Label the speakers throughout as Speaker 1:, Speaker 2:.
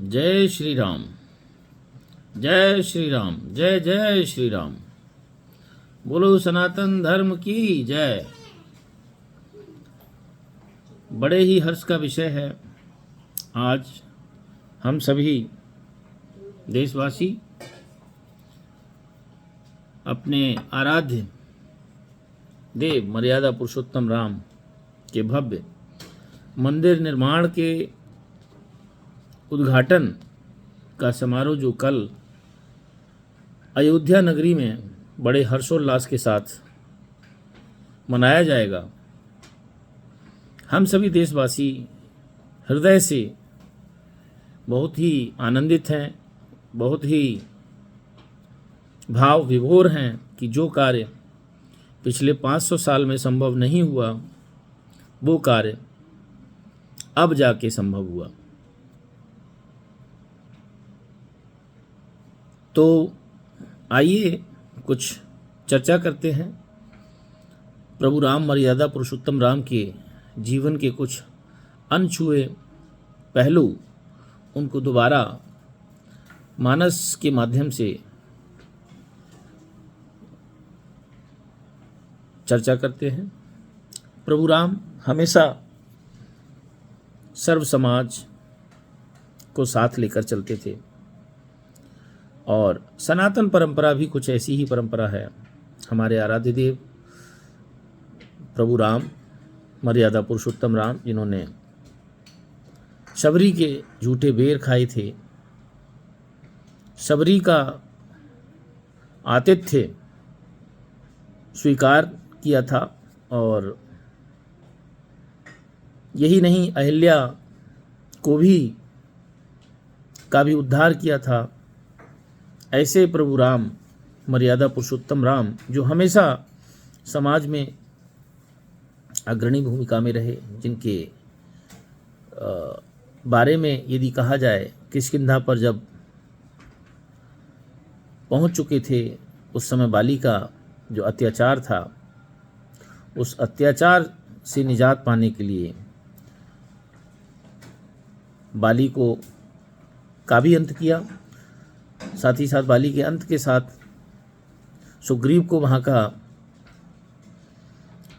Speaker 1: जय श्री राम। जय श्री राम। जय जय श्री राम। बोलो सनातन धर्म की जय। बड़े ही हर्ष का विषय है। आज हम सभी देशवासी अपने आराध्य देव मर्यादा पुरुषोत्तम राम के भव्य मंदिर निर्माण के उद्घाटन का समारोह जो कल अयोध्या नगरी में बड़े हर्षोल्लास के साथ मनाया जाएगा, हम सभी देशवासी हृदय से बहुत ही आनंदित हैं, बहुत ही भाव विभोर हैं कि जो कार्य पिछले 500 साल में संभव नहीं हुआ, वो कार्य अब जाके संभव हुआ। तो आइए कुछ चर्चा करते हैं। प्रभु राम मर्यादा पुरुषोत्तम राम के जीवन के कुछ अनछुए पहलू, उनको दोबारा मानस के माध्यम से चर्चा करते हैं। प्रभु राम हमेशा सर्व समाज को साथ लेकर चलते थे और सनातन परंपरा भी कुछ ऐसी ही परंपरा है। हमारे आराध्य देव प्रभु राम मर्यादा पुरुषोत्तम राम, जिन्होंने शबरी के झूठे बेर खाए थे, शबरी का आतिथ्य स्वीकार किया था और यही नहीं, अहिल्या को भी का भी उद्धार किया था। ऐसे प्रभु राम मर्यादा पुरुषोत्तम राम जो हमेशा समाज में अग्रणी भूमिका में रहे, जिनके बारे में यदि कहा जाए, किष्किंधा पर जब पहुंच चुके थे, उस समय बाली का जो अत्याचार था, उस अत्याचार से निजात पाने के लिए बाली को का भी अंत किया। साथ ही साथ बाली के अंत के साथ सुग्रीव को वहाँ का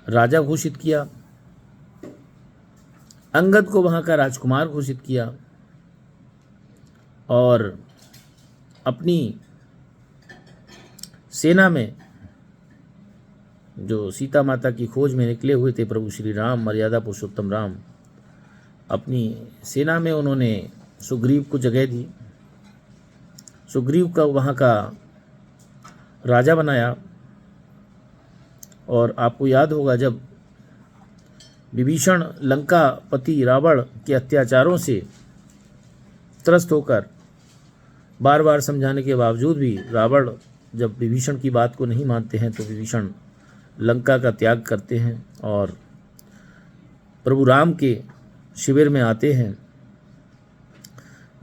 Speaker 1: राजा घोषित किया, अंगद को वहाँ का राजकुमार घोषित किया और अपनी सेना में जो सीता माता की खोज में निकले हुए थे प्रभु श्री राम मर्यादा पुरुषोत्तम राम, अपनी सेना में उन्होंने सुग्रीव को जगह दी, सुग्रीव का वहाँ का राजा बनाया। और आपको याद होगा, जब विभीषण लंका पति रावण के अत्याचारों से त्रस्त होकर बार बार समझाने के बावजूद भी रावण जब विभीषण की बात को नहीं मानते हैं, तो विभीषण लंका का त्याग करते हैं और प्रभु राम के शिविर में आते हैं।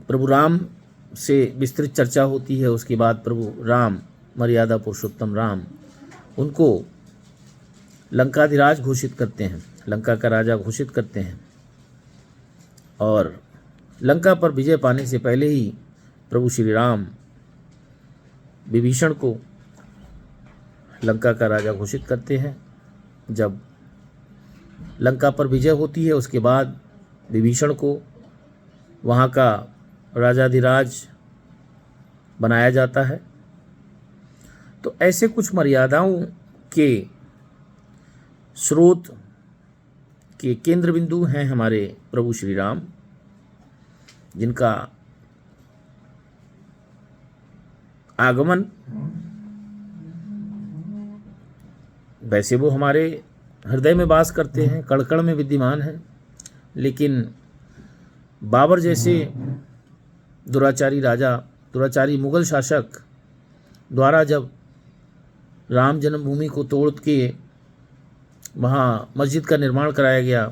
Speaker 1: प्रभु राम से विस्तृत चर्चा होती है। उसके बाद प्रभु राम मर्यादा पुरुषोत्तम राम उनको लंकाधिराज घोषित करते हैं, लंका का राजा घोषित करते हैं और लंका पर विजय पाने से पहले ही प्रभु श्री राम विभीषण को लंका का राजा घोषित करते हैं। जब लंका पर विजय होती है, उसके बाद विभीषण को वहाँ का राजाधिराज बनाया जाता है। तो ऐसे कुछ मर्यादाओं के स्रोत के केंद्र बिंदु हैं हमारे प्रभु श्री राम, जिनका आगमन, वैसे वो हमारे हृदय में वास करते हैं, कण कण में विद्यमान हैं, लेकिन बाबर जैसे दुराचारी राजा, दुराचारी मुगल शासक द्वारा जब राम जन्मभूमि को तोड़ के वहाँ मस्जिद का निर्माण कराया गया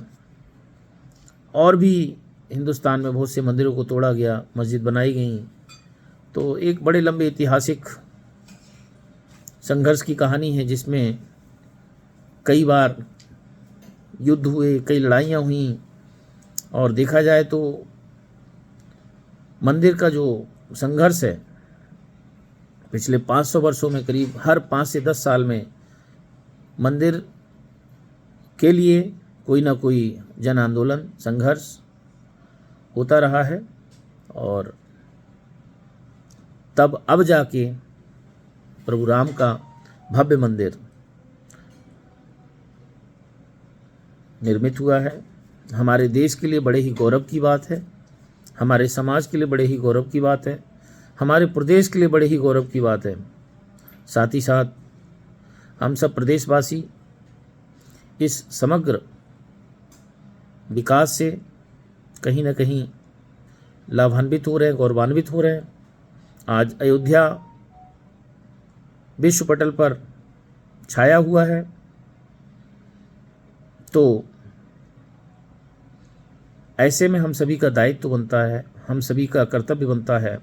Speaker 1: और भी हिंदुस्तान में बहुत से मंदिरों को तोड़ा गया, मस्जिद बनाई गई, तो एक बड़े लंबे ऐतिहासिक संघर्ष की कहानी है, जिसमें कई बार युद्ध हुए, कई लड़ाइयाँ हुई और देखा जाए तो मंदिर का जो संघर्ष है, पिछले 500 वर्षों में करीब हर 5 से 10 साल में मंदिर के लिए कोई ना कोई जन आंदोलन, संघर्ष होता रहा है। और तब अब जाके प्रभु राम का भव्य मंदिर निर्मित हुआ है। हमारे देश के लिए बड़े ही गौरव की बात है, हमारे समाज के लिए बड़े ही गौरव की बात है, हमारे प्रदेश के लिए बड़े ही गौरव की बात है। साथ ही साथ हम सब प्रदेशवासी इस समग्र विकास से कहीं ना कहीं लाभान्वित हो रहे हैं, गौरवान्वित हो रहे हैं। आज अयोध्या विश्व पटल पर छाया हुआ है, तो ऐसे में हम सभी का दायित्व बनता है, हम सभी का कर्तव्य बनता है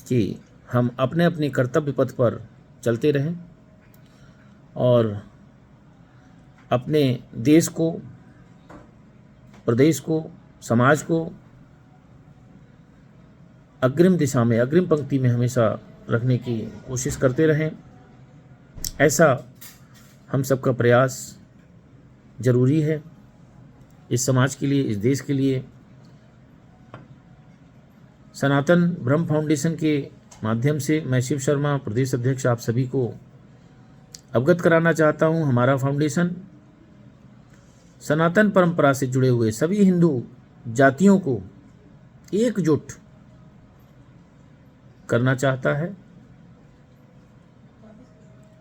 Speaker 1: कि हम अपने अपने कर्तव्य पथ पर चलते रहें और अपने देश को, प्रदेश को, समाज को अग्रिम दिशा में, अग्रिम पंक्ति में हमेशा रखने की कोशिश करते रहें। ऐसा हम सबका प्रयास जरूरी है इस समाज के लिए, इस देश के लिए। सनातन ब्रह्म फाउंडेशन के माध्यम से मैं शिव शर्मा, प्रदेश अध्यक्ष, आप सभी को अवगत कराना चाहता हूं। हमारा फाउंडेशन सनातन परंपरा से जुड़े हुए सभी हिंदू जातियों को एकजुट करना चाहता है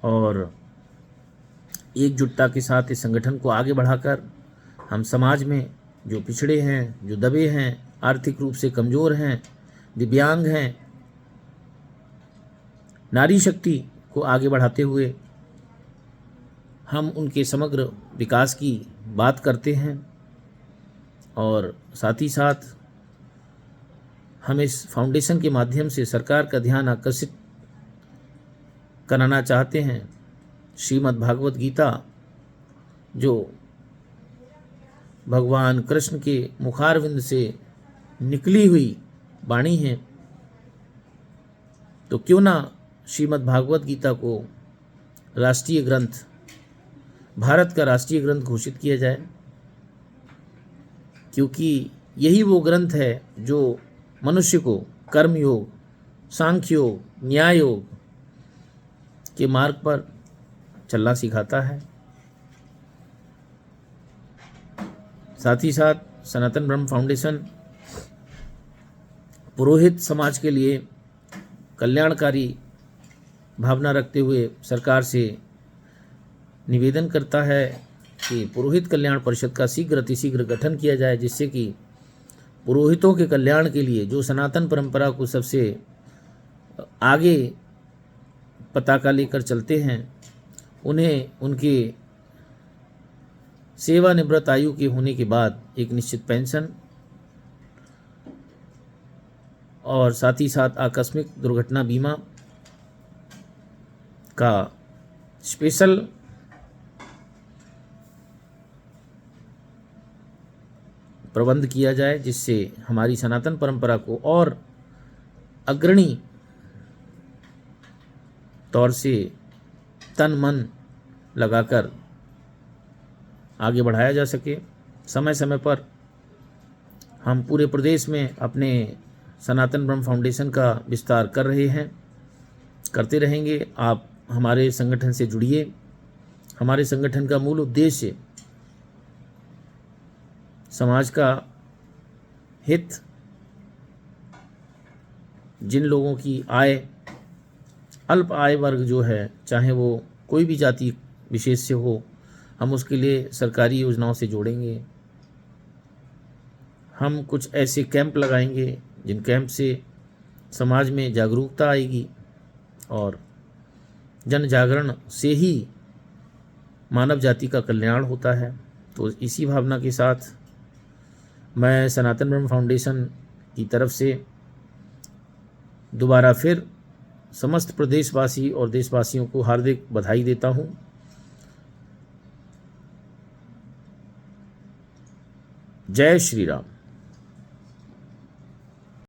Speaker 1: और एकजुटता के साथ इस संगठन को आगे बढ़ाकर हम समाज में जो पिछड़े हैं, जो दबे हैं, आर्थिक रूप से कमज़ोर हैं, दिव्यांग हैं, नारी शक्ति को आगे बढ़ाते हुए हम उनके समग्र विकास की बात करते हैं। और साथ ही साथ हम इस फाउंडेशन के माध्यम से सरकार का ध्यान आकर्षित कराना चाहते हैं। श्रीमद् भागवत गीता जो भगवान कृष्ण के मुखारविंद से निकली हुई वाणी है, तो क्यों ना श्रीमद् भागवत गीता को राष्ट्रीय ग्रंथ, भारत का राष्ट्रीय ग्रंथ घोषित किया जाए, क्योंकि यही वो ग्रंथ है जो मनुष्य को कर्म योग, सांख्य योग, न्याय योग के मार्ग पर चलना सिखाता है। साथ ही साथ सनातन ब्रह्म फाउंडेशन पुरोहित समाज के लिए कल्याणकारी भावना रखते हुए सरकार से निवेदन करता है कि पुरोहित कल्याण परिषद का शीघ्र अतिशीघ्र गठन किया जाए, जिससे कि पुरोहितों के कल्याण के लिए, जो सनातन परंपरा को सबसे आगे पताका लेकर चलते हैं, उन्हें उनके सेवानिवृत्त आयु के होने के बाद एक निश्चित पेंशन और साथ ही साथ आकस्मिक दुर्घटना बीमा का स्पेशल प्रबंध किया जाए, जिससे हमारी सनातन परंपरा को और अग्रणी तौर से तन मन लगाकर आगे बढ़ाया जा सके। समय समय पर हम पूरे प्रदेश में अपने सनातन ब्रह्म फाउंडेशन का विस्तार कर रहे हैं, करते रहेंगे। आप हमारे संगठन से जुड़िए। हमारे संगठन का मूल उद्देश्य समाज का हित, जिन लोगों की आय, अल्प आय वर्ग जो है, चाहे वो कोई भी जाति विशेष से हो, हम उसके लिए सरकारी योजनाओं से जोड़ेंगे। हम कुछ ऐसे कैंप लगाएंगे जिन कैंप से समाज में जागरूकता आएगी और जन जागरण से ही मानव जाति का कल्याण होता है। तो इसी भावना के साथ मैं सनातन ब्रह्म फाउंडेशन की तरफ से दोबारा फिर समस्त प्रदेशवासी और देशवासियों को हार्दिक बधाई देता हूँ। जय श्री राम।